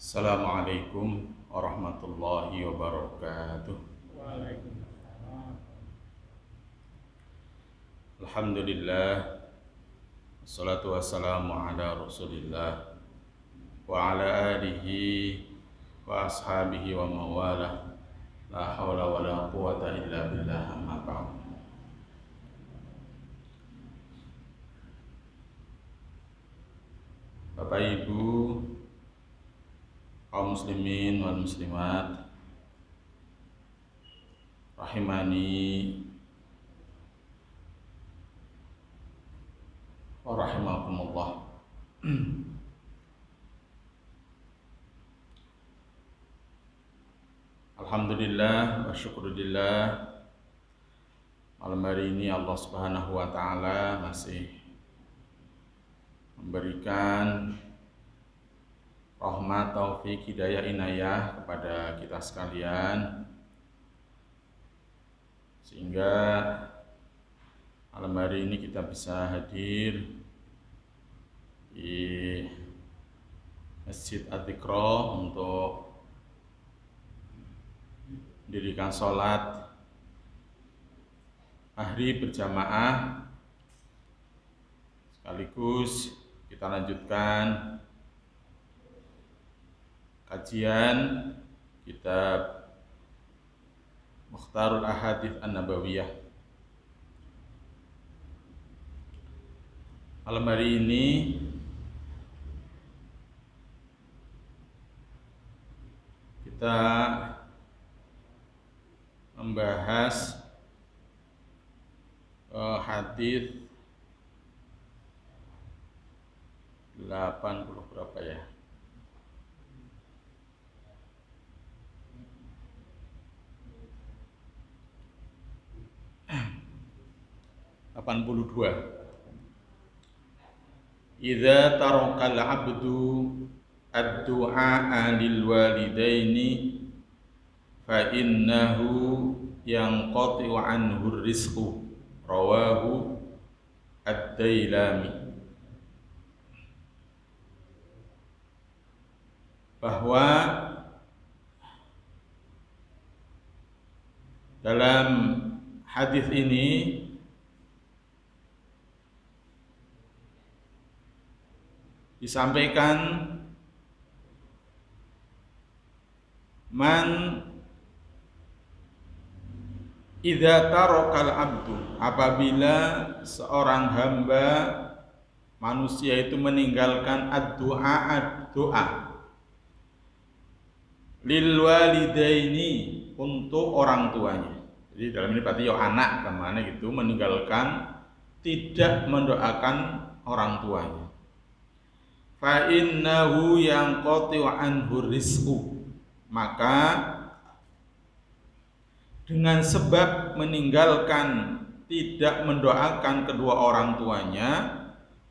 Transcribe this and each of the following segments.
Assalamualaikum warahmatullahi wabarakatuh. Waalaikumsalam. Alhamdulillah, wassalatu wassalamu ala rasulillah wa ala alihi wa ashabihi wa mawalah. La hawla wa la quwata illa billah, amma ba'd. Bapak Ibu kaum muslimin wal muslimat rahimani wa rahimakumullah. Alhamdulillah wa syukurillah, malam hari ini Allah Subhanahu wa ta'ala masih memberikan rahmat, taufik, hidayah, inayah kepada kita sekalian, sehingga malam hari ini kita bisa hadir di Masjid Adzikra untuk mendirikan sholat maghrib berjamaah, sekaligus kita lanjutkan kajian kitab Mukhtarul Ahadits An-Nabawiyah. Malam hari ini kita membahas hadis 80 berapa ya? 82. Idza tarakal abdu ad-du'a lil walidaini fa innahu yanqati'u anhu rizqu, rawahu ad-Dailami. Bahwa dalam hadis ini disampaikan man idza tarakal abdu, apabila seorang hamba manusia itu meninggalkan ad-du'a lil walidaini, untuk orang tuanya. Jadi dalam ini berarti ya anak kemana gitu, meninggalkan tidak mendoakan orang tuanya. Fa innahu yanqati'u anhu rizqu, maka dengan sebab meninggalkan tidak mendoakan kedua orang tuanya,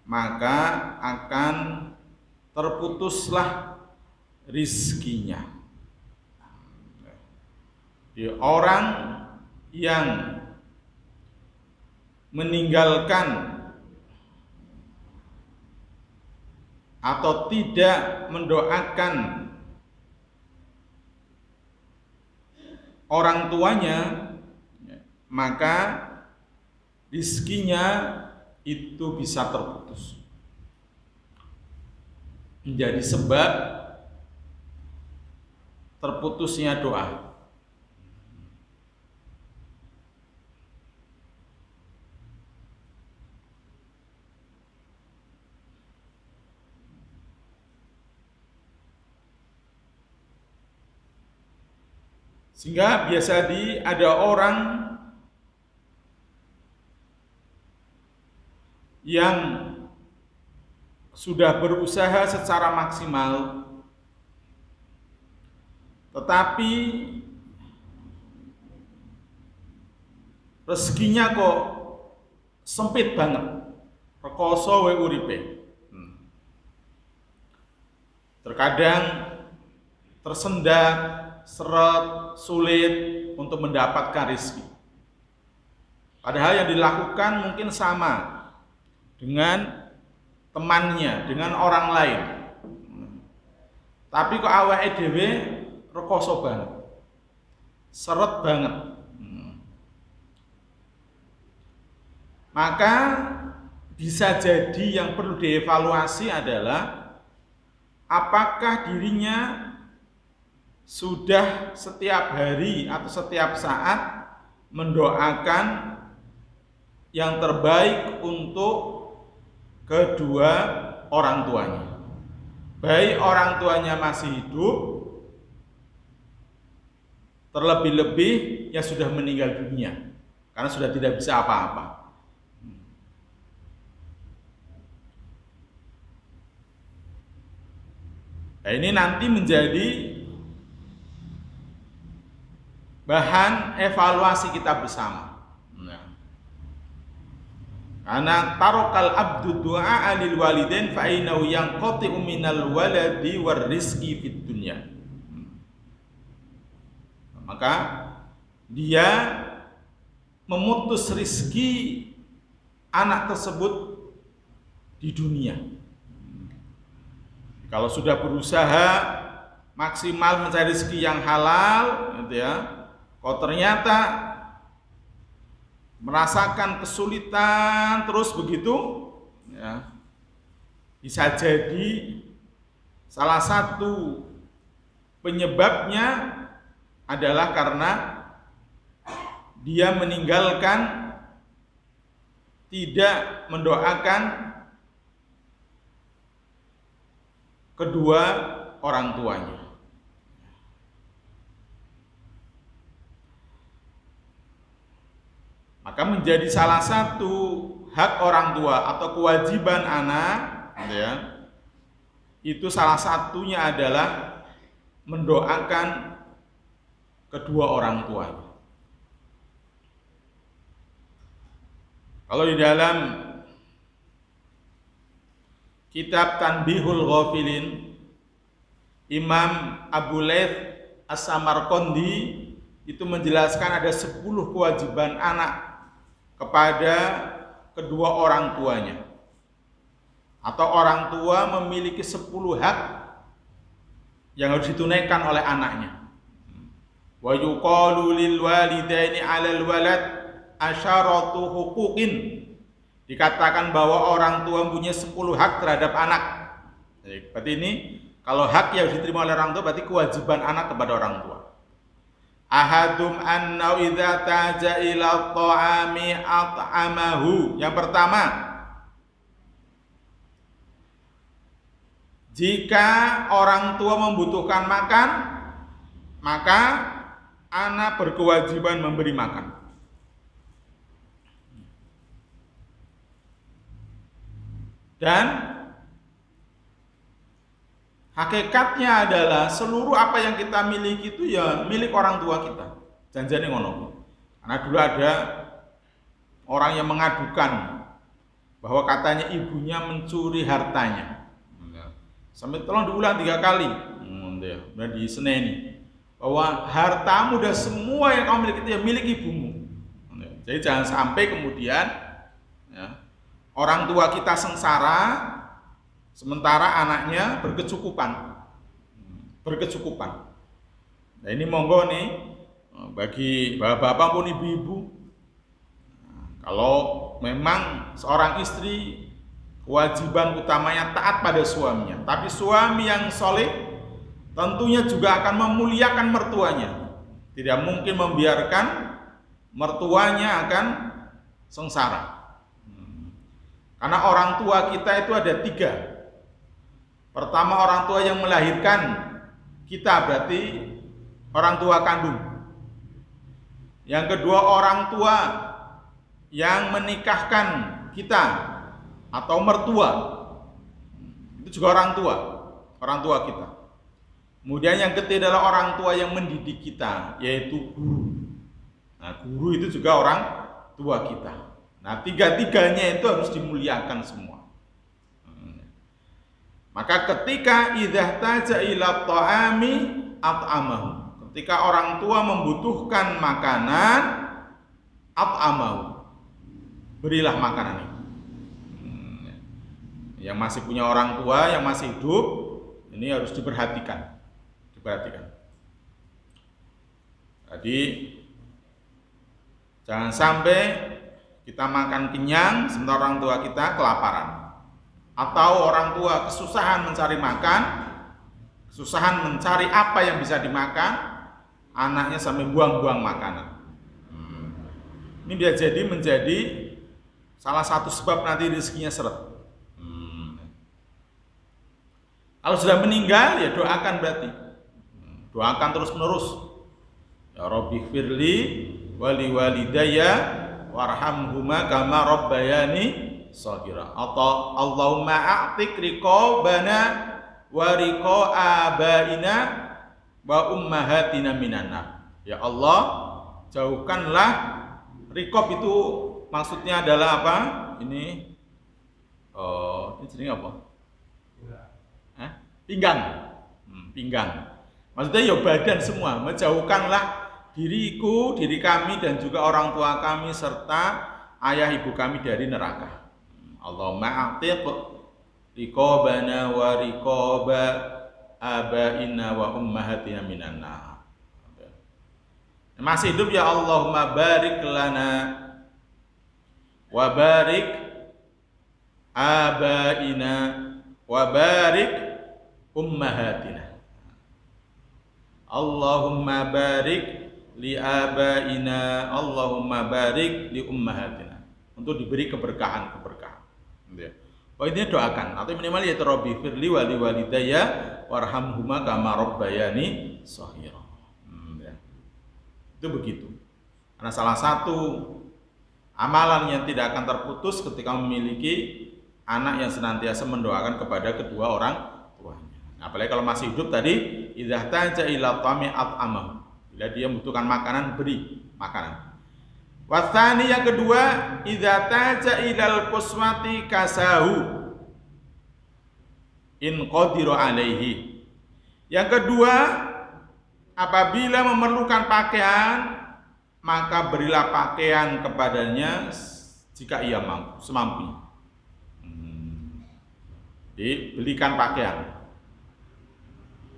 maka akan terputuslah rizkinya. Jadi orang yang meninggalkan atau tidak mendoakan orang tuanya, maka rizkinya itu bisa terputus, menjadi sebab terputusnya doa. Sehingga biasa ada orang yang sudah berusaha secara maksimal, tetapi rezekinya kok sempit banget, rekoso we uripe. Terkadang tersendat, seret, sulit untuk mendapatkan rezeki. Padahal yang dilakukan mungkin sama dengan temannya, dengan orang lain. Tapi kok awake dhewe rekoso banget. Seret banget. Maka bisa jadi yang perlu dievaluasi adalah apakah dirinya sudah setiap hari atau setiap saat mendoakan yang terbaik untuk kedua orang tuanya. Baik orang tuanya masih hidup, terlebih-lebih yang sudah meninggal dunia, karena sudah tidak bisa apa-apa. Nah, ini nanti menjadi bahan evaluasi kita bersama. Karena tarokal abdu du'a lil walidain fa innahu yanqati'u minal waladi war rizqi fid dunya. Maka dia memutus rizki anak tersebut di dunia. Kalau sudah berusaha maksimal mencari rezeki yang halal, gitu ya, kok ternyata merasakan kesulitan terus begitu, ya, bisa jadi salah satu penyebabnya adalah karena dia meninggalkan, tidak mendoakan kedua orang tuanya. Maka menjadi salah satu hak orang tua atau kewajiban anak, ya, itu salah satunya adalah mendoakan kedua orang tuanya. Kalau di dalam kitab Tanbihul Ghafilin, Imam Abu Laits As-Samarqandi itu menjelaskan ada 10 kewajiban anak kepada kedua orang tuanya, atau orang tua memiliki 10 hak yang harus ditunaikan oleh anaknya. Wa yuqalu lil walidaini 'alal walad asyaratu huquqin. Dikatakan bahwa orang tua punya 10 hak terhadap anak. Jadi, berarti ini kalau hak yang harus diterima oleh orang tua berarti kewajiban anak kepada orang tua. Ahadum anna idza taja ila ta'ami at'amahu. Yang pertama, jika orang tua membutuhkan makan, maka anak berkewajiban memberi makan. Dan hakikatnya adalah seluruh apa yang kita miliki itu ya milik orang tua kita. Janjane ngono. Karena dulu ada orang yang mengadukan bahwa katanya ibunya mencuri hartanya. Sampai tolong diulang 3 kali. Udah di Seneni. Bahwa hartamu dan semua yang kamu miliki itu ya milik ibumu. Jadi jangan sampai kemudian ya, orang tua kita sengsara sementara anaknya berkecukupan. Nah, ini monggo nih bagi bapak-bapak maupun ibu-ibu, kalau memang seorang istri kewajiban utamanya taat pada suaminya, tapi suami yang soleh tentunya juga akan memuliakan mertuanya. Tidak mungkin membiarkan mertuanya akan sengsara. Karena orang tua kita itu ada 3. Pertama, orang tua yang melahirkan kita, berarti orang tua kandung. Yang kedua, orang tua yang menikahkan kita atau mertua, itu juga orang tua kita. Kemudian yang ketiga adalah orang tua yang mendidik kita, yaitu guru. Nah, guru itu juga orang tua kita. Nah, 3-tiganya itu harus dimuliakan semua. Maka ketika idza taja ila ta'ami at'amahu, ketika orang tua membutuhkan makanan, at'amahu, berilah makanan itu. Yang masih punya orang tua yang masih hidup, Ini harus diperhatikan. Jadi jangan sampai kita makan kenyang sementara orang tua kita kelaparan, atau orang tua kesusahan mencari makan, kesusahan mencari apa yang bisa dimakan, anaknya sampai buang-buang makanan. Ini bisa jadi menjadi salah satu sebab nanti rezekinya seret. Kalau sudah meninggal ya doakan berarti. Doakan terus menerus. Ya Rabbi firli wali walidayya warhamhuma kama rabbayani shaghira. Atau Allahumma a'tik riqabana wa riqa abaina wa ummahatina minan nar. Ya Allah, jauhkanlah riqab itu maksudnya adalah apa? Ini jenis apa? Pinggang. Pinggang. Maksudnya ya badan semua, menjauhkanlah diriku, diri kami dan juga orang tua kami serta ayah ibu kami dari neraka. Allahumma a'tiq riqabana wa riqaba abaina wa ummahatina minan nar. Masih hidup ya Allahumma barik lana wa barik abaina wa barik ummahatina. Allahumma barik li abaina, Allahumma barik li ummahatina. Untuk diberi keberkahan. Intinya doakan atau minimal ya Rabbi firli wali walidayya warhamhuma kama rabbayani shaghira. Itu begitu. Karena salah satu amalan yang tidak akan terputus ketika memiliki anak yang senantiasa mendoakan kepada kedua orang tuanya. Apalagi kalau masih hidup tadi, idza taja ila tami at'amahu. Bila dia membutuhkan makanan, beri makanan. Watsani yang kedua, idza taja ilal qusmati kasahu in qadiru alaihi. Yang kedua, apabila memerlukan pakaian, maka berilah pakaian kepadanya jika ia mampu, semampunya. Jadi belikan pakaian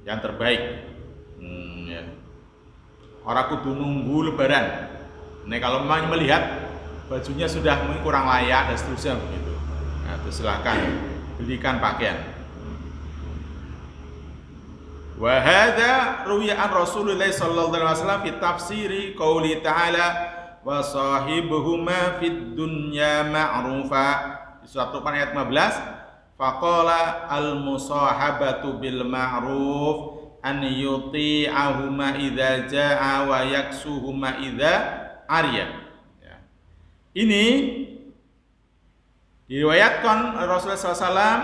yang terbaik. Orang kudu nunggu lebaran. Nah kalau memang melihat bajunya sudah kurang layak dan seterusnya begitu, nah silahkan belikan pakaian. Wa hadza ruwiya an Rasulullah sallallahu alaihi wasallam fi tafsiri qauli ta'ala wa sahibuhuma fid dunya ma'rufa. Di surat Luqman ayat 15, faqala al musahabatu bil ma'ruf an yuti'ahuma idza jaa'a wa yaksuhuma idza arya. Ya. Ini diriwayatkan Rasulullah SAW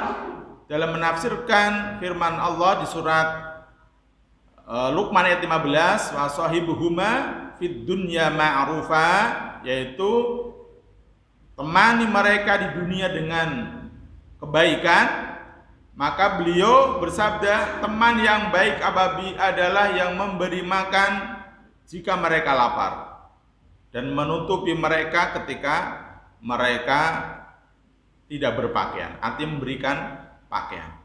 dalam menafsirkan firman Allah di surat Luqman ayat 15, wa sahibuhuma fid dunya ma'rufa, yaitu temani mereka di dunia dengan kebaikan. Maka beliau bersabda, teman yang baik adalah yang memberi makan jika mereka lapar dan menutupi mereka ketika mereka tidak berpakaian, artinya memberikan pakaian.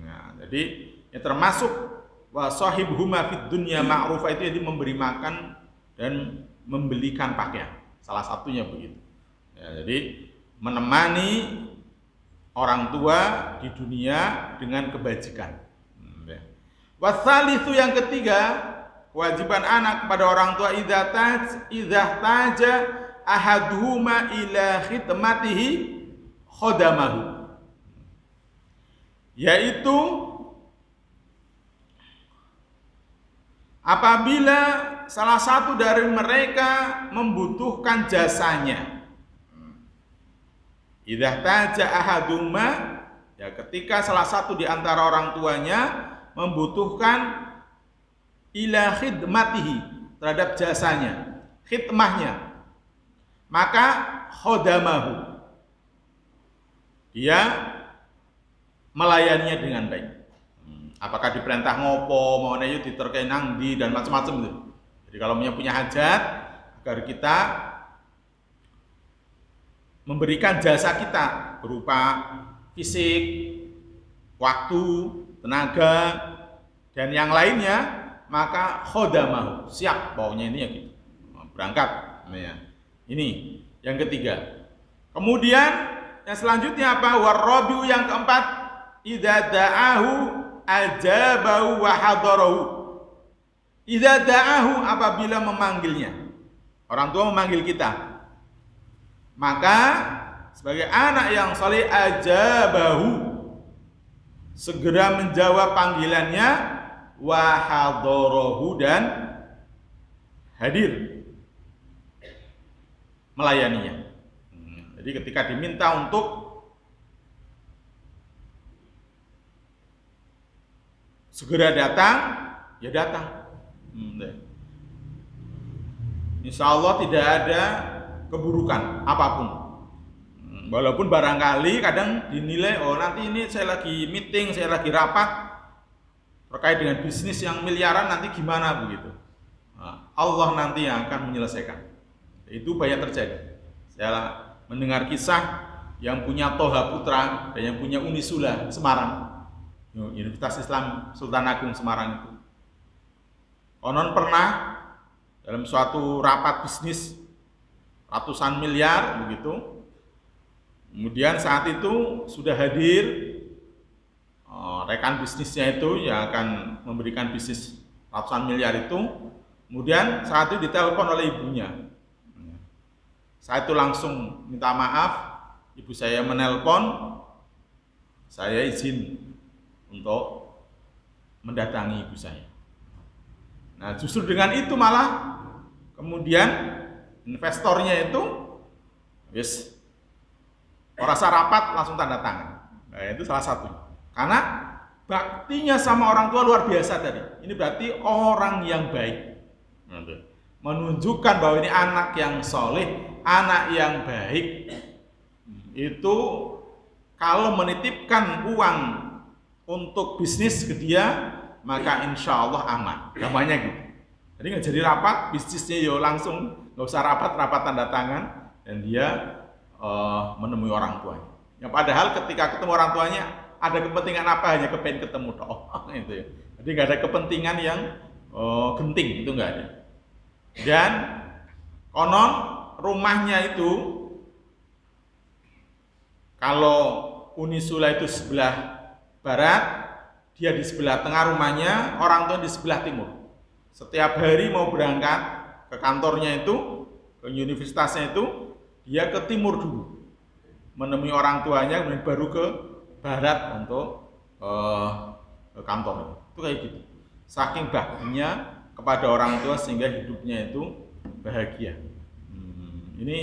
Nah, jadi ya termasuk wa sahibhuma fid dunya ma'rufa itu jadi memberi makan dan membelikan pakaian. Salah satunya begitu. Ya, jadi menemani orang tua di dunia dengan kebajikan. Wasalisu yang ketiga, kewajiban anak kepada orang tua idza taja ahaduhuma ila khidmatihi khodamahu, yaitu apabila salah satu dari mereka membutuhkan jasanya. Idza taja ahaduma, ya ketika salah satu di antara orang tuanya membutuhkan ila khidmatihi, terhadap jasanya, khidmahnya, maka khodamahu, dia melayaninya dengan baik. Apakah diperintah ngopo, mau nayu diterkei nangdi dan macam-macam itu. Jadi kalau punya hajat, agar kita memberikan jasa kita berupa fisik, waktu, tenaga dan yang lainnya, maka khodamahu, siap pokoknya ini ya gitu. Berangkat. Ya. Ini yang ketiga. Kemudian yang selanjutnya apa? Warabiu yang keempat, idza da'ahu ajabahu wa hadarahu. Idza da'ahu, apabila memanggilnya. Orang tua memanggil kita. Maka sebagai anak yang saleh ajabahu, segera menjawab panggilannya, wa hadarahu, dan hadir melayaninya. Jadi ketika diminta untuk segera datang, ya datang. Insya Allah tidak ada keburukan apapun. Walaupun barangkali kadang dinilai, oh nanti ini saya lagi meeting, saya lagi rapat terkait dengan bisnis yang miliaran, nanti gimana begitu. Allah nanti yang akan menyelesaikan. Itu banyak terjadi. Saya mendengar kisah yang punya Toha Putra dan yang punya Unisula Semarang, Universitas Islam Sultan Agung Semarang itu. Konon pernah dalam suatu rapat bisnis ratusan miliar begitu. Kemudian saat itu sudah hadir rekan bisnisnya itu yang akan memberikan bisnis ratusan miliar itu. Kemudian saat itu ditelepon oleh ibunya. Saya itu langsung minta maaf, ibu saya menelpon, saya izin untuk mendatangi ibu saya. Nah justru dengan itu malah kemudian investornya itu rasa rapat langsung tanda tangan. Nah itu salah satu. Karena baktinya sama orang tua luar biasa tadi. Ini berarti orang yang baik. Menunjukkan bahwa ini anak yang soleh, anak yang baik. Itu kalau menitipkan uang untuk bisnis ke dia, maka insya Allah aman. Gamanya gitu. Jadi nggak jadi rapat, bisnisnya yo langsung, nggak usah rapat tanda tangan, dan dia menemui orang tuanya. Yang padahal ketika ketemu orang tuanya ada kepentingan apa, hanya kepengen ketemu toh. Itu ya. Jadi nggak ada kepentingan yang genting, itu nggak ada. Dan konon rumahnya itu kalau Unisula itu sebelah barat, dia di sebelah tengah rumahnya, orang tua di sebelah timur. Setiap hari mau berangkat ke kantornya itu, ke universitasnya itu, dia ke timur dulu, menemui orang tuanya, kemudian baru ke barat untuk ke kantor. Itu kayak gitu. Saking baktinya kepada orang tua sehingga hidupnya itu bahagia. Ini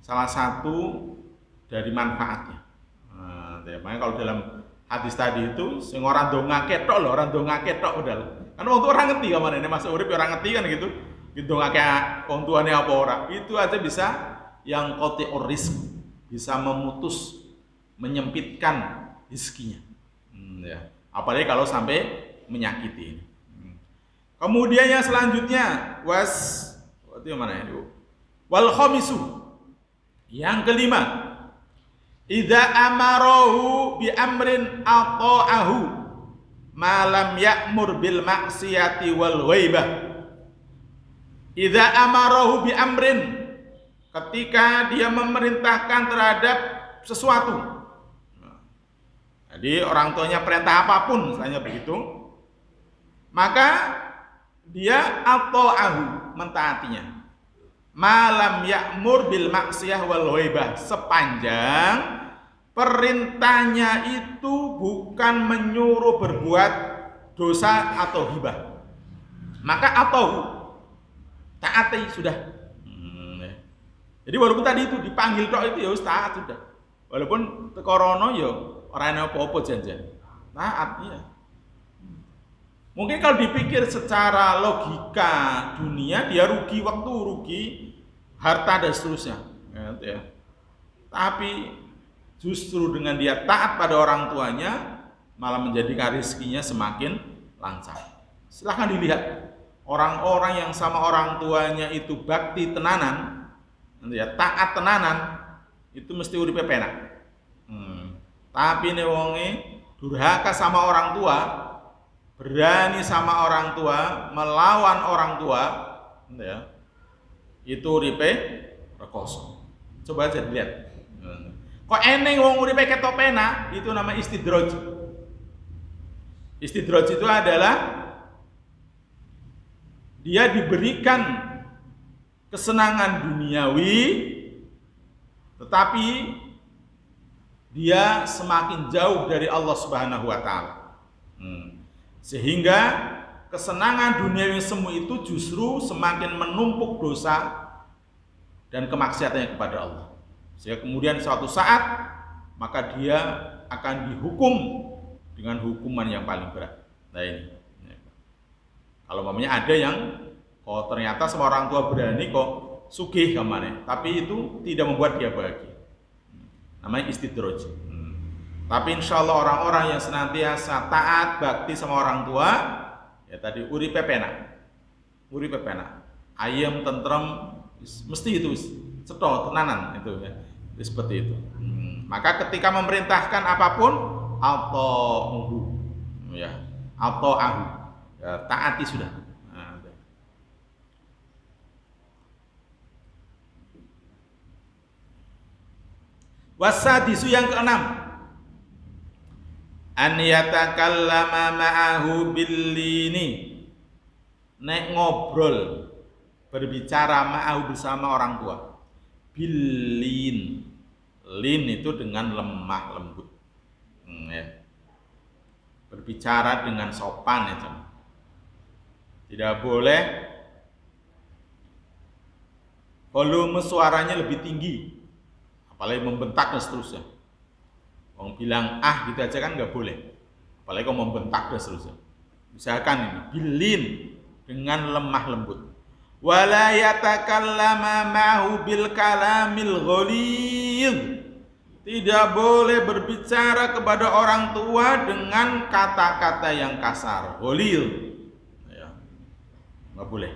salah satu dari manfaatnya. Makanya kalau dalam hadis tadi itu, sing orang donga ketok loh, orang donga ketok udah. Kan wong tua orang ngerti kemana ini masuk urip orang ngerti kan gitu. Gitu ngake wong tuane apa orang. Itu aja bisa yang qati'ur rizq, bisa memutus, menyempitkan rezekinya. Ya. Apalagi kalau sampai menyakiti. Kemudian yang selanjutnya itu yang mana itu? Wal khamisu. Yang kelima, idza amarahu bi amrin ata'ahu ma lam ya'mur bil maksiyati wal ghaibah. Idza amarahu bi amrin, ketika dia memerintahkan terhadap sesuatu. Jadi orang tuanya perintah apapun misalnya begitu, maka dia ata'ahu, mentaatinya. Malam ya'mur bil maksiyah wal ghaibah, sepanjang perintahnya itu bukan menyuruh berbuat dosa atau hibah, maka atau taati sudah. Jadi walaupun tadi itu dipanggil tok itu ya taat sudah. Walaupun tekorono ya ora ana apa-apa janjian. Taat ya. Mungkin kalau dipikir secara logika dunia, dia rugi waktu, rugi harta dan seterusnya, ya. Tapi justru dengan dia taat pada orang tuanya, malah menjadikan rezekinya semakin lancar. Silahkan dilihat orang-orang yang sama orang tuanya itu bakti tenanan, ya, taat tenanan, itu mesti uripe penak. Tapi nih wonge durhaka sama orang tua, berani sama orang tua, melawan orang tua, ya, itu uripe rekoso. Coba aja dilihat. Kok eneng wong uripe ketok penak, itu nama istidraj. Istidraj itu adalah dia diberikan kesenangan duniawi, tetapi dia semakin jauh dari Allah Subhanahu wa Ta'ala. Sehingga kesenangan duniawi semu itu justru semakin menumpuk dosa dan kemaksiatannya kepada Allah. Sehingga kemudian suatu saat maka dia akan dihukum dengan hukuman yang paling berat. Nah ini. Kalau mamanya ada yang ternyata sama orang tua berani kok sugih kemana, tapi itu tidak membuat dia bahagia. Namanya istidraj. Tapi insya Allah orang-orang yang senantiasa taat bakti sama orang tua, ya tadi uripe penak, ayam tentrem, mesti itu ceto tenanan itu ya, seperti itu. Maka ketika memerintahkan apapun, atau ya, ya, taati sudah. Wasadisu yang keenam, an yatakallama ma'ahu billini, nek ngobrol berbicara ma'ahu bersama orang tua, billin, lin itu dengan lemah lembut, ya. Berbicara dengan sopan itu, tidak boleh volume suaranya lebih tinggi, apalagi membentak dan seterusnya. Orang bilang gitu aja kan nggak boleh, apalagi kalau membentak dan seterusnya. Misalkan ini bilin, dengan lemah lembut. Wala yatakallama ma'hu bil kalamil ghalidh, tidak boleh berbicara kepada orang tua dengan kata-kata yang kasar, ghalidh, ya, nggak boleh.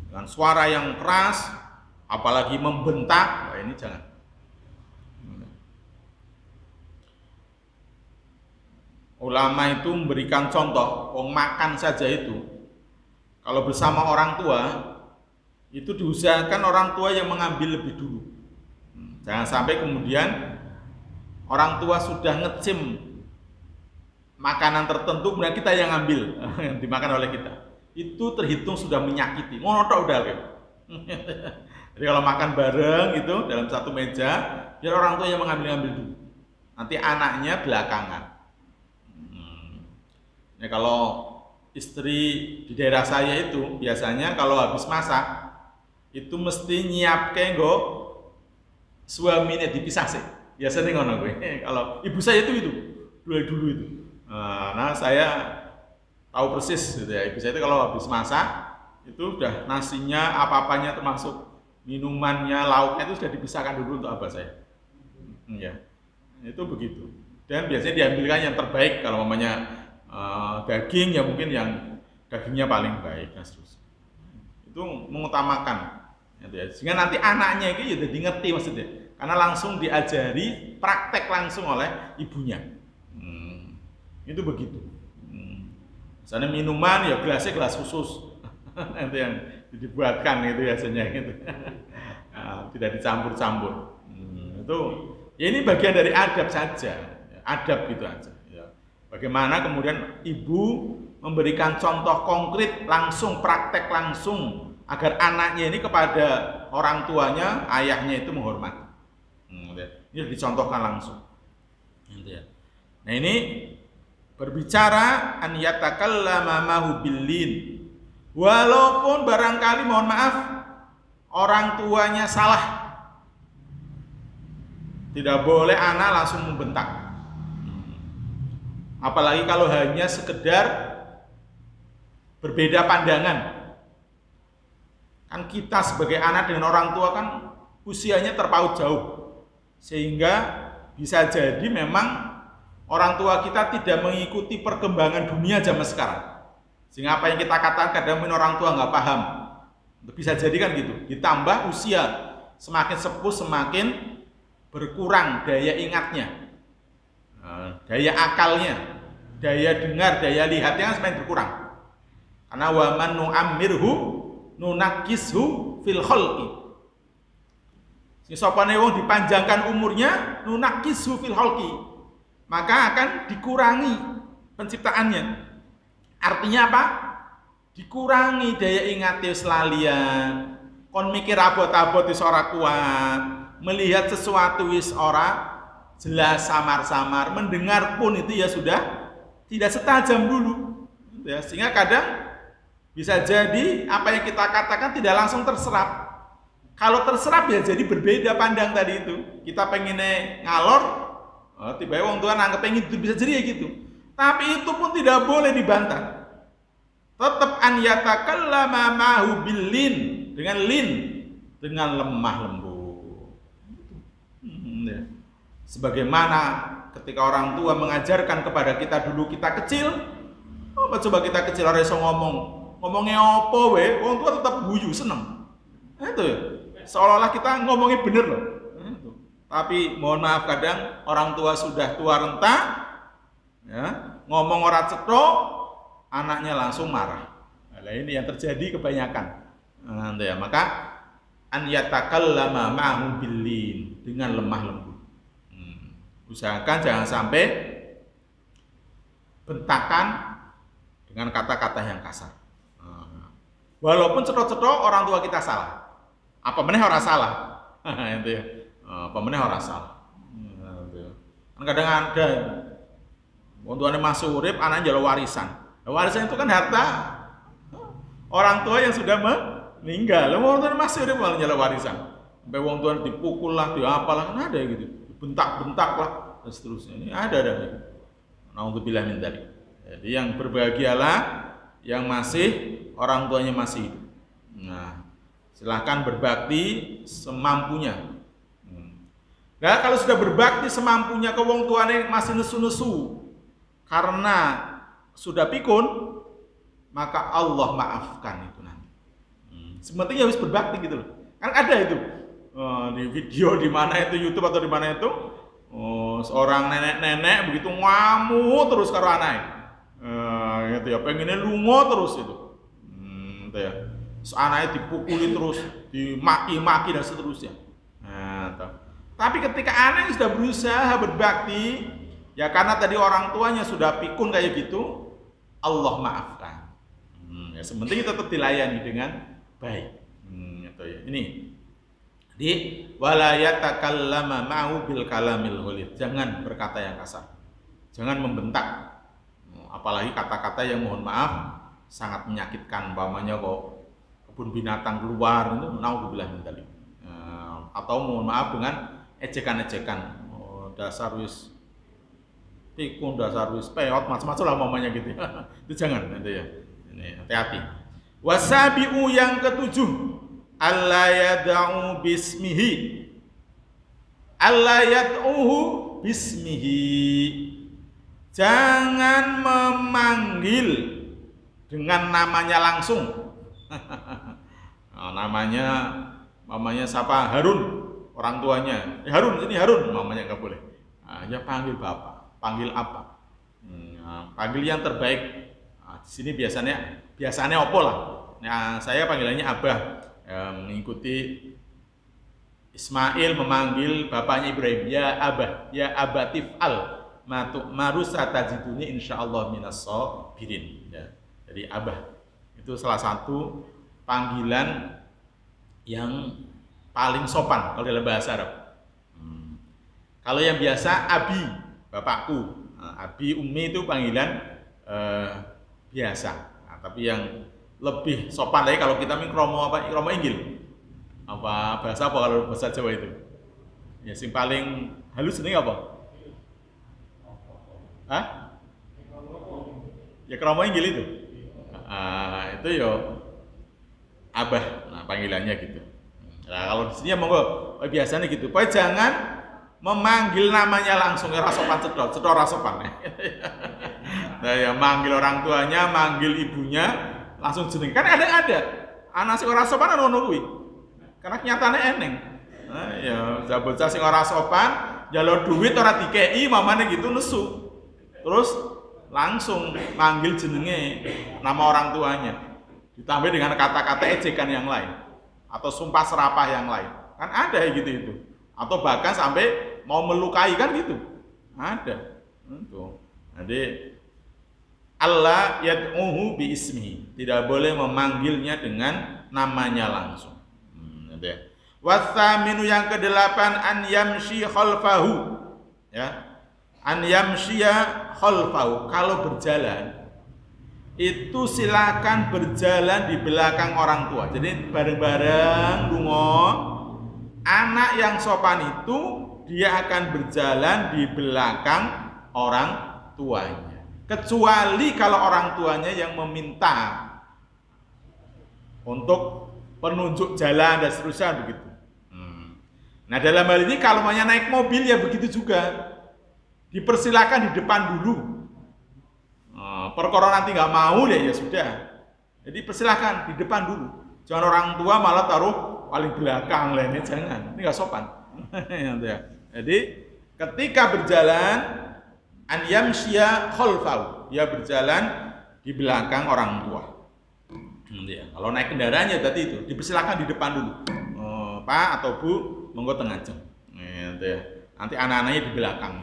Dengan suara yang keras, apalagi membentak, nah ini jangan. Ulama itu memberikan contoh, makan saja itu, kalau bersama orang tua, itu diusahakan orang tua yang mengambil lebih dulu. Jangan sampai kemudian orang tua sudah ngecim makanan tertentu, kemudian kita yang ambil, yang dimakan oleh kita. Itu terhitung sudah menyakiti, ngono udah kayak. Jadi kalau makan bareng itu dalam satu meja, biar orang tua yang mengambil dulu, nanti anaknya belakangan. Ya, kalau istri di daerah saya itu biasanya kalau habis masak itu mesti nyiapke nggo suaminya dipisah sih. Biasanya ngono gue. Kalau ibu saya itu dulu itu. Nah, saya tahu persis gitu ya. Ibu saya itu kalau habis masak itu udah nasinya apa-apanya termasuk minumannya, lauknya itu sudah dipisahkan dulu untuk abah saya. Ya. Itu begitu. Dan biasanya diambilkan yang terbaik kalau mamanya daging ya mungkin yang dagingnya paling baik dan seterusnya. Itu mengutamakan gitu ya. Sehingga nanti anaknya itu ya jadi ngerti maksudnya, karena langsung diajari praktek langsung oleh ibunya. Itu begitu. Misalnya minuman ya gelasnya gelas khusus itu yang dibuatkan itu biasanya gitu. Tidak dicampur-campur. Itu ya ini bagian dari adab saja, adab gitu aja. Bagaimana kemudian ibu memberikan contoh konkret langsung, praktek langsung agar anaknya ini kepada orang tuanya, ayahnya itu menghormati. Ini dicontohkan langsung. Nah ini berbicara an yatakallama ma'ahu billin, walaupun barangkali mohon maaf orang tuanya salah, tidak boleh anak langsung membentak. Apalagi kalau hanya sekedar berbeda pandangan. Kan kita sebagai anak dengan orang tua kan usianya terpaut jauh. Sehingga bisa jadi memang orang tua kita tidak mengikuti perkembangan dunia zaman sekarang. Sehingga apa yang kita katakan kadang orang tua nggak paham. Bisa jadi kan gitu. Ditambah usia, semakin sepuh semakin berkurang daya ingatnya. daya akalnya, daya dengar, daya lihatnya semakin berkurang. Karena wa man nu'ammirhu nunakishu fil khalqi. Sing sapane wong dipanjangkan umurnya nunakishu fil khalqi, maka akan dikurangi penciptaannya. Artinya apa? Dikurangi daya ingatnya selalian, kon mikir abot-abot wis ora kuat, melihat sesuatu wis ora jelas, samar-samar, mendengar pun itu ya sudah tidak setajam dulu. Ya, sehingga kadang bisa jadi apa yang kita katakan tidak langsung terserap. Kalau terserap ya jadi berbeda pandang tadi itu. Kita pengennya ngalor, tiba-tiba wong tua nanggep pengen itu, bisa jadi ya gitu. Tapi itu pun tidak boleh dibantah. Tetap an yatakallama ma'hu bil lin, dengan lemah lembut. Ya. Sebagaimana ketika orang tua mengajarkan kepada kita dulu kita kecil, apa coba kita kecil ora iso ngomongnya apa we, wong tua tetap guyu seneng. Itu ya. Seolah-olah kita ngomongnya bener loh. Tapi mohon maaf kadang orang tua sudah tua renta, ya, ngomong ora cetha, anaknya langsung marah. Nah, ini yang terjadi kebanyakan. Ya, maka an yatakallama ma'hu billin, dengan lemah lembut. Usahakan jangan sampai bentakan dengan kata-kata yang kasar. Walaupun cetha-cetha orang tua kita salah. Apa meneh ora salah. Itu ya. Apa meneh ora salah. Kan kadang ada wong tuane masih urip, anaknya njaluk warisan. Warisan itu kan harta orang tua yang sudah meninggal. Wong tuane masih urip malah njaluk warisan. Sampai wong tuane dipukul lah, diapalah, kan ada gitu. Bentak-bentak lah dan seterusnya. Ini ada. Nauzubillah min dzalik. Jadi yang berbahagialah yang masih orang tuanya masih hidup. Nah, silahkan berbakti semampunya. Nah, kalau sudah berbakti semampunya ke wong tuane masih nesu-nesu karena sudah pikun, maka Allah maafkan itu nanti. Sementing harus berbakti gitu loh. Kan ada itu di video di mana itu YouTube atau di mana itu, seorang nenek-nenek begitu ngamuk terus karo anake. Gitu ya, pengennya lungo terus itu. Gitu ya. Anaknya dipukuli terus, dimaki-maki dan seterusnya. Tapi ketika anak sudah berusaha berbakti, ya karena tadi orang tuanya sudah pikun kayak gitu, Allah maafkan. Ya sementing tetap dilayani dengan baik. Gitu ya. Ini di wala yatakallama ma'hu bil kalamil ghalid. Jangan berkata yang kasar. Jangan membentak. Apalagi kata-kata yang mohon maaf sangat menyakitkan, umpamanya kok kebun binatang keluar itu naudzubillah min dzalik. Atau mohon maaf dengan ejekan-ejekan, dasar wis pikun, dasar wis peot, macam-macam lah umpamanya gitu. Itu jangan nanti ya. Ini hati-hati. Wasabi'u yang ketujuh, alla yad'u bismihi. Alla yad'uhu bismihi. Jangan memanggil dengan namanya langsung. Namanya siapa? Harun, orang tuanya. Harun, ini Harun, mamanya nggak boleh. Ya panggil bapak, panggil apa? Panggil yang terbaik. Di sini biasanya opo lah. Nah, saya panggilannya Abah. Mengikuti Ismail memanggil bapaknya Ibrahim, ya Abah, ya Abatif al. Marusa tajiduni insyaallah minas sabirin. Ya. Jadi Abah itu salah satu panggilan yang paling sopan kalau dalam bahasa Arab. Kalau yang biasa Abi, bapakku. Abi, Umi itu panggilan biasa. Tapi yang lebih sopan lagi kalau kita mikromo apa? Mikromo Inggil. Apa bahasa apa kalau bahasa Jawa itu? Ya sing paling halus ini apa? Hah? Ya kromo Inggil itu. Itu yo Abah, panggilannya gitu. Nah, kalau di sini ya monggo biasanya gitu. Pokoknya jangan memanggil namanya langsung, ya rasopan cedok rasopan. Nah, ya manggil orang tuanya, manggil ibunya langsung jeneng. Kan ada anak sing ora sopan ono kuwi. Karena kenyataannya eneng. Nah, ya bocah sing ora sopan njaluk duit ora dikei mamane gitu nesu. Terus langsung manggil jenenge nama orang tuanya. Ditambah dengan kata-kata ejekan yang lain atau sumpah serapah yang lain. Kan ada gitu itu. Atau bahkan sampai mau melukai kan gitu. Ada. Itu. Jadi Allah yad'uhu bi ismihi. Tidak boleh memanggilnya dengan namanya langsung. Watsaminu yang kedelapan an yamshi khalfahu. Ya. An yamshiya khalfahu. Kalau berjalan itu silakan berjalan di belakang orang tua. Jadi bareng-bareng lunga. Anak yang sopan itu dia akan berjalan di belakang orang tuanya. Kecuali kalau orang tuanya yang meminta untuk penunjuk jalan dan seterusnya begitu. Nah dalam hal ini kalau maunya naik mobil ya begitu juga. Dipersilakan di depan dulu. Perkara nanti nggak mau ya sudah. Jadi persilakan di depan dulu. Jangan orang tua malah taruh paling belakang lainnya, jangan. Ini nggak sopan. Jadi ketika berjalan an yamshiya khalfahu, dia berjalan di belakang orang tua. Kalau naik kendaraannya tadi itu dipersilakan di depan dulu. Pak atau Bu, monggo tengah jam. Nanti anak-anaknya di belakang.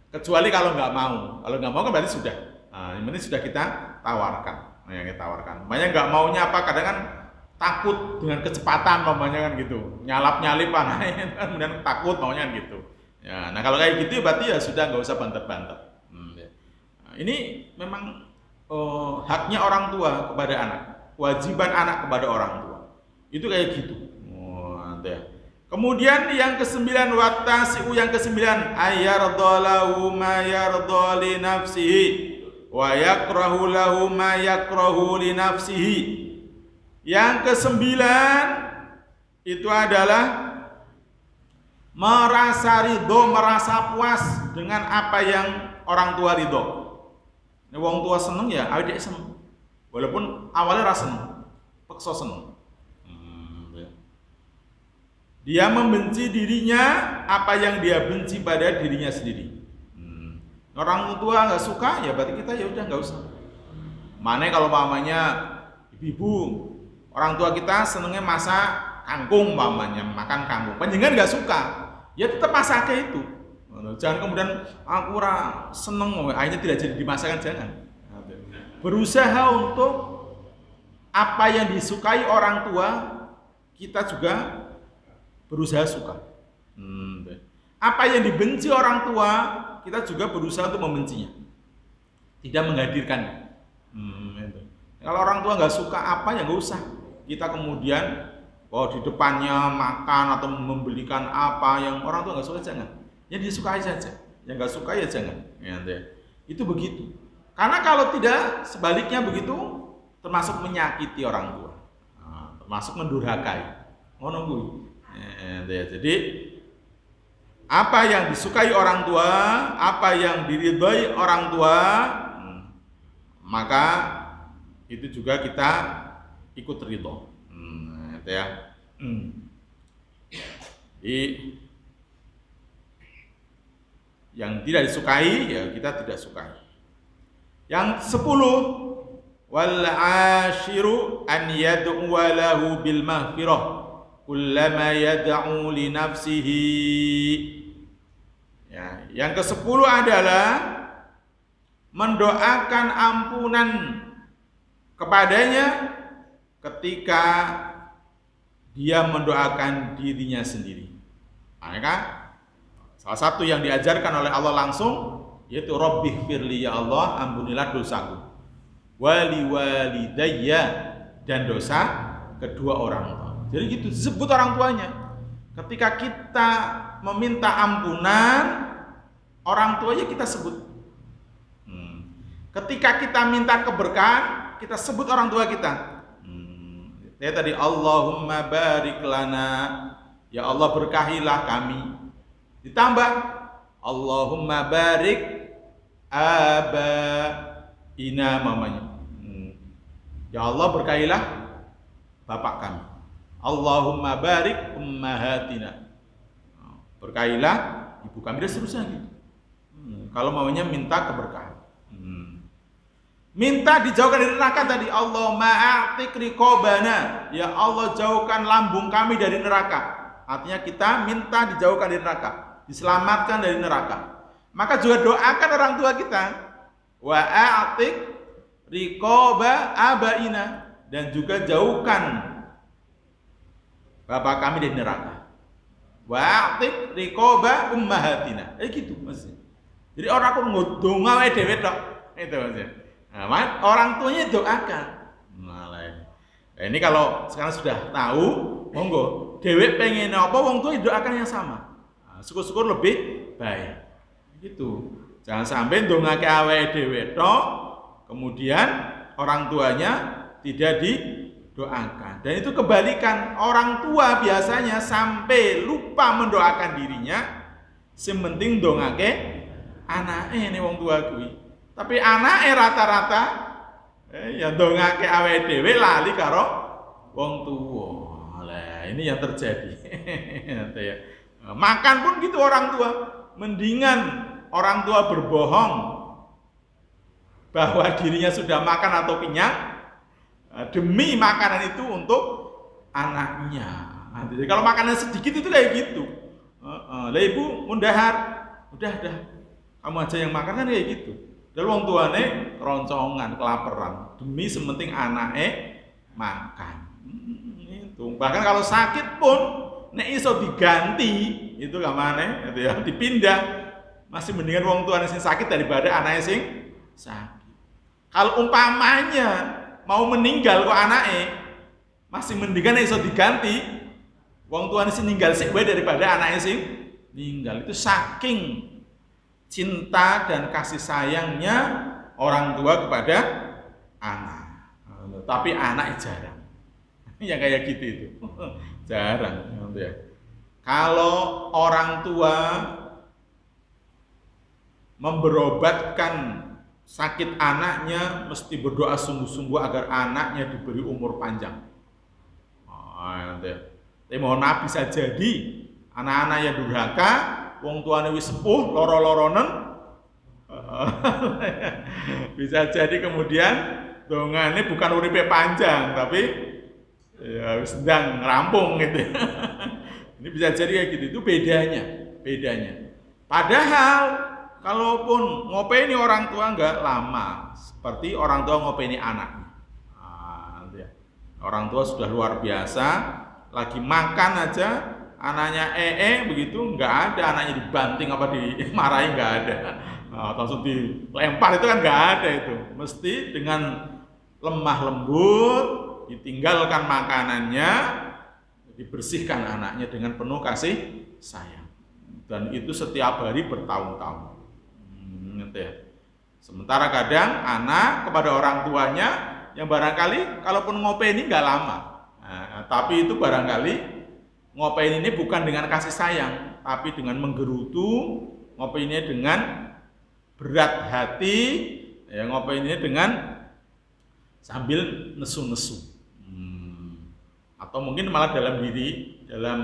Kecuali kalau nggak mau kan berarti sudah. Ini sudah kita tawarkan. Kita tawarkan. Makanya nggak maunya apa? Kadang kan takut dengan kecepatan, mamanya kan gitu. Nyalip anaknya kan, kemudian takut maunya kan gitu. Ya, nah kalau kayak gitu berarti ya sudah nggak usah banter-banter. Ini memang haknya orang tua kepada anak, kewajiban anak kepada orang tua. Itu kayak gitu. Kemudian yang ke-9 wattasi'u yang ke-9 ayyardalahu ma yarda li nafsihi wa yakrahu lahu ma yakrahu li nafsihi. Yang ke-9 itu adalah merasa ridho, merasa puas dengan apa yang orang tua ridho. Ini wong tua seneng ya, awake seneng. Walaupun awalnya rasa seneng, paksa seneng. Dia membenci dirinya apa yang dia benci pada dirinya sendiri. Orang tua nggak suka ya berarti kita ya udah nggak usah. Mana kalau mamanya ibu, orang tua kita senengnya masak kangkung mamanya, makan kangkung. Panjenengan nggak suka, ya tetap masaknya itu. Jangan kemudian aku seneng, akhirnya tidak jadi dimasakkan, jangan. Berusaha untuk apa yang disukai orang tua kita juga berusaha suka. Apa yang dibenci orang tua kita juga berusaha untuk membencinya, tidak menghadirkan. Kalau orang tua nggak suka apa ya nggak usah kita kemudian di depannya makan atau membelikan apa yang orang tua nggak suka, jangan. Ya disukai saja, yang nggak suka ya jangan. Itu begitu. Karena kalau tidak sebaliknya begitu termasuk menyakiti orang tua, termasuk mendurhakai. Jadi apa yang disukai orang tua, apa yang diridhoi orang tua, maka itu juga kita ikut ridho. Yang tidak disukai ya kita tidak sukai. Yang 10 wal ashiru an yad'u lahu bil maghfirah kullama yad'u li nafsihi. Ya, yang ke-10 adalah mendoakan ampunan kepadanya ketika dia mendoakan dirinya sendiri. Maka salah satu yang diajarkan oleh Allah langsung yaitu Rabbighfirli, ya Allah ampunilah dosaku, wali walidayya, dan dosa kedua orang tua. Jadi gitu disebut orang tuanya. Ketika kita meminta ampunan orang tuanya kita sebut. Ketika kita minta keberkahan kita sebut orang tua kita. Ya tadi Allahumma barik lana, ya Allah berkahilah kami. Ditambah Allahumma barik abaina mamanya. Ya Allah berkahilah bapak kami. Allahumma barik ummahatina. Berkahilah ibu kami dan seterusnya gitu. Kalau maunya minta keberkahan. Minta dijauhkan dari neraka tadi. Allahumma a'tiq riqabana. Ya Allah, jauhkan lambung kami dari neraka. Artinya kita minta dijauhkan dari neraka, diselamatkan dari neraka. Maka juga doakan orang tua kita. Wa a'tiq riqaba abaina, dan juga jauhkan bapak kami dari neraka. Wa a'tiq riqaba ummahatina. Gitu maksudnya. Jadi orang kok ngodonga wae dhewe tok. Itu maksudnya. Nah, orang tuanya doakan. Ini kalau sekarang sudah tahu, monggo dhewe pengen apa wong tua doakan yang sama. Syukur-syukur lebih baik. Gitu. Jangan sampai ndongake awake dhewe tok, kemudian orang tuanya tidak didoakan. Dan itu kebalikan, orang tua biasanya sampai lupa mendoakan dirinya, sing penting ndongake anake ne wong tua kuwi. Tapi anake rata-rata ya ndongake awake dhewe lali karo wong tuwa. Lah ini yang terjadi. Makan pun gitu orang tua. Mendingan orang tua berbohong bahwa dirinya sudah makan atau kenyang demi makanan itu untuk anaknya. Jadi kalau makanan sedikit itu kayak gitu. Lah ibu mundahar, udah kamu aja yang makan kan kayak gitu. Dan wong tuane keroncongan, kelaparan demi sementing anake makan. Itu. Bahkan kalau sakit pun nek iso diganti itu gak maneh gitu ya, dipindah. Masih mendingan wong tuane sing sakit daripada anake sing sakit. Kalau umpamanya mau meninggal kok anake, masih mendingan iso diganti wong tuane sing ninggal sik wae daripada anake sing ninggal. Itu saking cinta dan kasih sayangnya orang tua kepada anak. Tapi anak jarang. Yang kayak gitu itu. Jarang gitu ya. Kalau orang tua memberobatkan sakit anaknya, mesti berdoa sungguh-sungguh agar anaknya diberi umur panjang. Gitu ya. Tapi mohon maaf, bisa jadi anak-anak yang durhaka, wong tuane wis sepuh, loro-loronen, bisa jadi kemudian dongane bukan uripe panjang, tapi ya sedang rampung gitu. Ini bisa jadi kayak gitu. Itu bedanya. Padahal kalaupun ngopeni orang tua enggak lama, seperti orang tua ngopeni anaknya. Orang tua sudah luar biasa, lagi makan aja anaknya begitu, nggak ada, anaknya dibanting apa dimarahin, nggak ada, langsung dilempar, itu kan nggak ada. Itu mesti dengan lemah lembut ditinggalkan makanannya, dibersihkan anaknya dengan penuh kasih sayang, dan itu setiap hari bertahun-tahun. Sementara kadang anak kepada orang tuanya yang barangkali kalaupun ngopeni nggak lama, tapi itu barangkali ngopain ini bukan dengan kasih sayang, tapi dengan menggerutu, ngopain ini dengan berat hati, ya ngopain ini dengan sambil nesu-nesu, atau mungkin malah dalam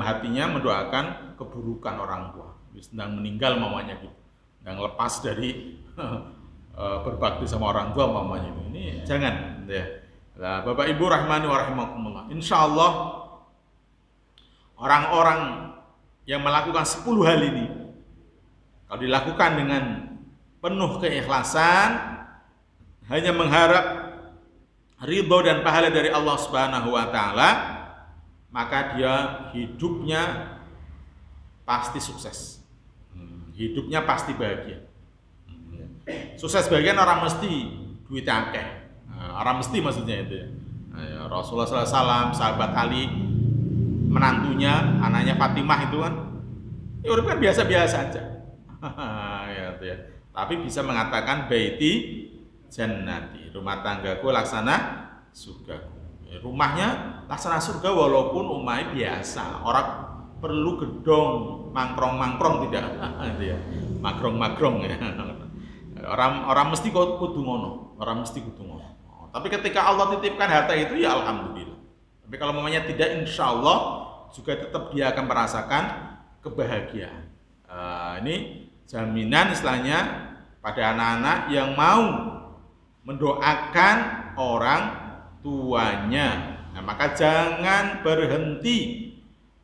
hatinya mendoakan keburukan orang tua, sedang meninggal mamanya gitu, sedang lepas dari berbakti sama orang tua mamanya. Ini jangan, ya. Nah, Bapak Ibu rahmani wa rahimakumullah. Insyaallah orang-orang yang melakukan 10 hal ini, kalau dilakukan dengan penuh keikhlasan, hanya mengharap ridho dan pahala dari Allah Subhanahu wa taala, maka dia hidupnya pasti sukses. Hidupnya pasti bahagia. Sukses bagian orang mesti duit akeh. Orang mesti maksudnya itu ya. Rasulullah SAW, sahabat Ali, menantunya, anaknya Fatimah itu kan, ya kan biasa-biasa aja. Ya. Tapi bisa mengatakan baiti jannati, rumah tanggaku laksana surgaku. Rumahnya laksana surga walaupun umai biasa. Orang perlu gedong mangkrong-mangkrong tidak. Ya. Magrong-magrong ya. Orang mesti kudu ngono. Tapi ketika Allah titipkan harta itu, ya alhamdulillah. Tapi kalau mamanya tidak, insya Allah juga tetap dia akan merasakan kebahagiaan. Ini jaminan istilahnya pada anak-anak yang mau mendoakan orang tuanya. Nah, maka jangan berhenti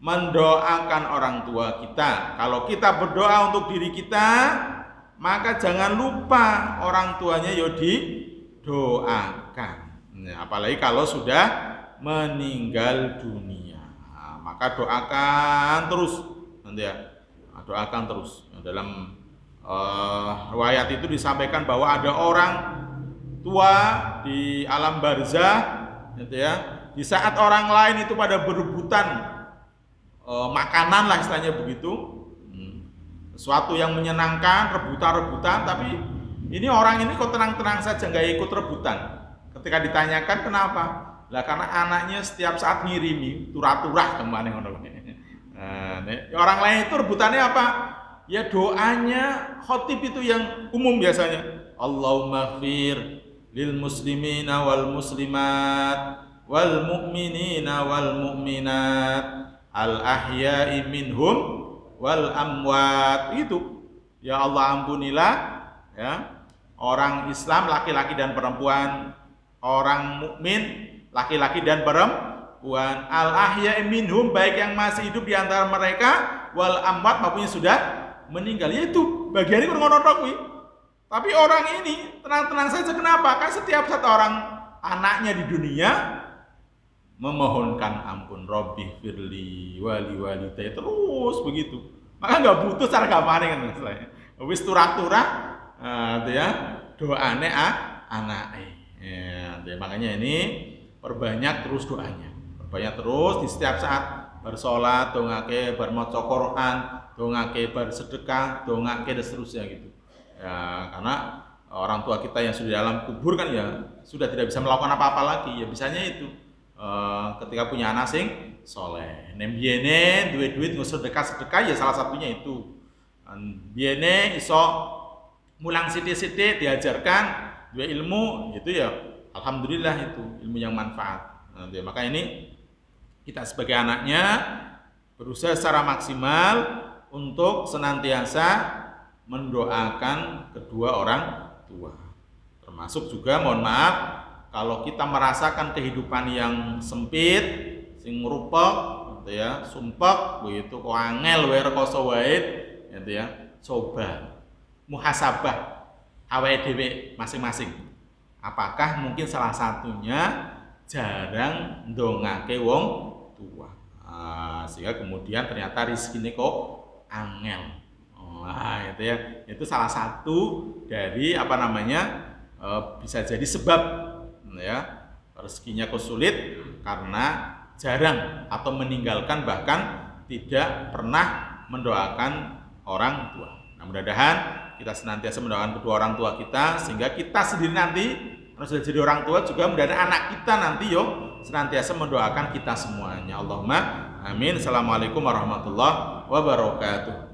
mendoakan orang tua kita. Kalau kita berdoa untuk diri kita, maka jangan lupa orang tuanya yo didoakan. Nah, apalagi kalau sudah meninggal dunia. Nah, maka doakan terus nanti ya. Doakan terus. Dalam riwayat itu disampaikan bahwa ada orang tua di alam barzah gitu ya. Di saat orang lain itu pada berebutan makanan lah istilahnya begitu. Sesuatu yang menyenangkan, rebutan-rebutan, tapi ini orang ini kok tenang-tenang saja nggak ikut rebutan. Ketika ditanyakan kenapa? Lah karena anaknya setiap saat ngirimi turah-turah kemana ngono. Orang lain itu rebutannya apa? Ya doanya khotib itu yang umum biasanya. Allahumma ighfir lil muslimina wal muslimat wal mu'minina wal mu'minat al ahya'i minhum wal amwat. Itu ya Allah ampunilah ya orang Islam laki-laki dan perempuan, orang mukmin laki-laki dan perempuan, al ahya'i minhum baik yang masih hidup di antara mereka, wal amwat maupun yang sudah meninggal. Yaitu bagian ini ngono kuwi. Tapi orang ini tenang-tenang saja. Kenapa? Kan setiap satu orang anaknya di dunia memohonkan ampun, Robbi firli wali walidayya, terus begitu. Maka nggak butuh cara gampang kan istilahnya. Wis turah-turah ya doane anake. Ya, makanya ini perbanyak terus doanya. Perbanyak terus di setiap saat bersolat, dongake, bermaca Quran, dongake, bersedekah, dongake dan seterusnya gitu. Ya, karena orang tua kita yang sudah dalam kubur kan ya sudah tidak bisa melakukan apa-apa lagi. Ya bisanya itu ketika punya anak sing soleh. Nembiyene duit-duit sedekah ya salah satunya itu. Biyene iso mulang sithik-sithik diajarkan dua ilmu itu ya alhamdulillah itu ilmu yang manfaat. Maka ini kita sebagai anaknya berusaha secara maksimal untuk senantiasa mendoakan kedua orang tua. Termasuk juga mohon maaf kalau kita merasakan kehidupan yang sempit, sing ngrupek gitu ya, sumpek begitu kok angel wae rekoso wae gitu ya. Coba muhasabah awake dhewe masing-masing. Apakah mungkin salah satunya jarang ndongake wong tua, sehingga kemudian ternyata rezekine kok angel. Itu ya, itu salah satu dari bisa jadi sebab ya rezekinya kok sulit karena jarang atau meninggalkan bahkan tidak pernah mendoakan orang tua. Nah, mudah-mudahan kita senantiasa mendoakan kedua orang tua kita sehingga kita sendiri nanti kalau sudah jadi orang tua juga mudah-mudahan anak kita nanti senantiasa mendoakan kita semuanya. Allahumma amin. Assalamualaikum warahmatullahi wabarakatuh.